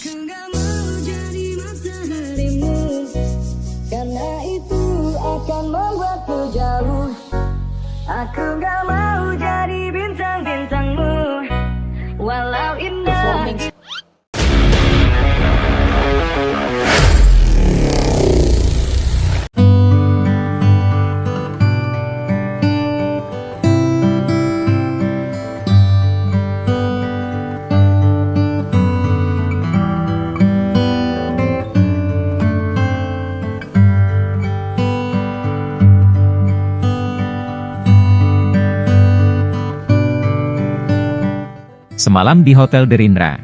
Aku gak mau jadi mataharimu, karena itu akan membuatku jauh. Aku gak mau jadi bintang-bintangmu, walau indah. Semalam di Hotel Derindra.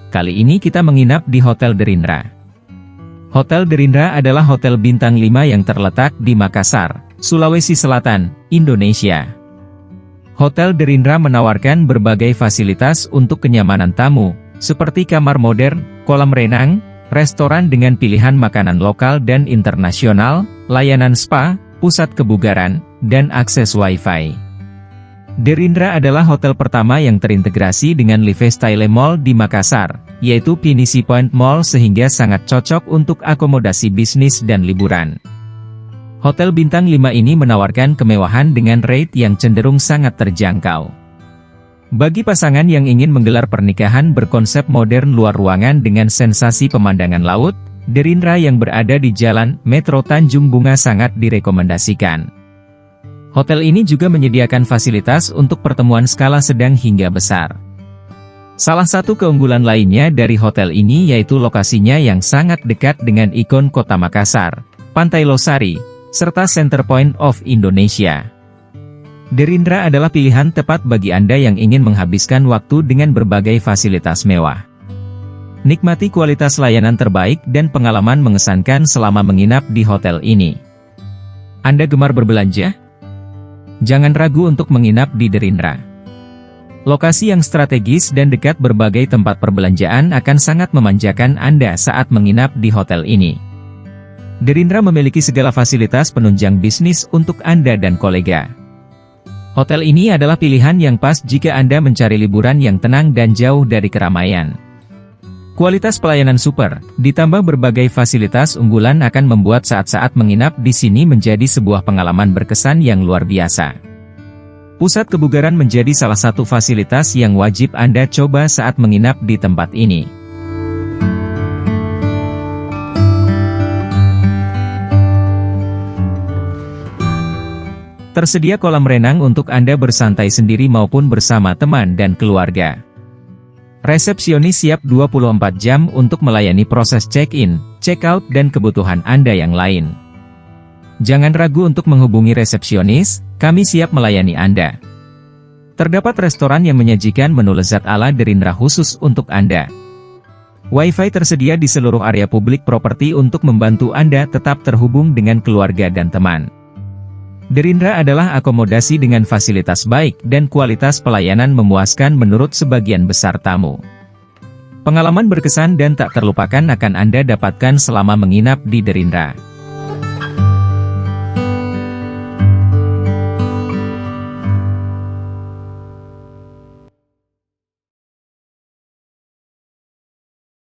Kali ini kita menginap di Hotel Derindra. Hotel Derindra adalah hotel bintang 5 yang terletak di Makassar, Sulawesi Selatan, Indonesia. Hotel Derindra menawarkan berbagai fasilitas untuk kenyamanan tamu, seperti kamar modern, kolam renang, restoran dengan pilihan makanan lokal dan internasional, layanan spa, pusat kebugaran, dan akses Wi-Fi. Derindra adalah hotel pertama yang terintegrasi dengan Lifestyle Mall di Makassar, yaitu Pinisi Point Mall, sehingga sangat cocok untuk akomodasi bisnis dan liburan. Hotel bintang 5 ini menawarkan kemewahan dengan rate yang cenderung sangat terjangkau. Bagi pasangan yang ingin menggelar pernikahan berkonsep modern luar ruangan dengan sensasi pemandangan laut, Derindra yang berada di Jalan Metro Tanjung Bunga sangat direkomendasikan. Hotel ini juga menyediakan fasilitas untuk pertemuan skala sedang hingga besar. Salah satu keunggulan lainnya dari hotel ini yaitu lokasinya yang sangat dekat dengan ikon kota Makassar, Pantai Losari, serta Center Point of Indonesia. Derindra adalah pilihan tepat bagi Anda yang ingin menghabiskan waktu dengan berbagai fasilitas mewah. Nikmati kualitas layanan terbaik dan pengalaman mengesankan selama menginap di hotel ini. Anda gemar berbelanja? Jangan ragu untuk menginap di Derindra. Lokasi yang strategis dan dekat berbagai tempat perbelanjaan akan sangat memanjakan Anda saat menginap di hotel ini. Derindra memiliki segala fasilitas penunjang bisnis untuk Anda dan kolega. Hotel ini adalah pilihan yang pas jika Anda mencari liburan yang tenang dan jauh dari keramaian. Kualitas pelayanan super, ditambah berbagai fasilitas unggulan akan membuat saat-saat menginap di sini menjadi sebuah pengalaman berkesan yang luar biasa. Pusat kebugaran menjadi salah satu fasilitas yang wajib Anda coba saat menginap di tempat ini. Tersedia kolam renang untuk Anda bersantai sendiri maupun bersama teman dan keluarga. Resepsionis siap 24 jam untuk melayani proses check-in, check-out, dan kebutuhan Anda yang lain. Jangan ragu untuk menghubungi resepsionis, kami siap melayani Anda. Terdapat restoran yang menyajikan menu lezat ala Derindra khusus untuk Anda. Wi-Fi tersedia di seluruh area publik properti untuk membantu Anda tetap terhubung dengan keluarga dan teman. Derindra adalah akomodasi dengan fasilitas baik dan kualitas pelayanan memuaskan menurut sebagian besar tamu. Pengalaman berkesan dan tak terlupakan akan Anda dapatkan selama menginap di Derindra.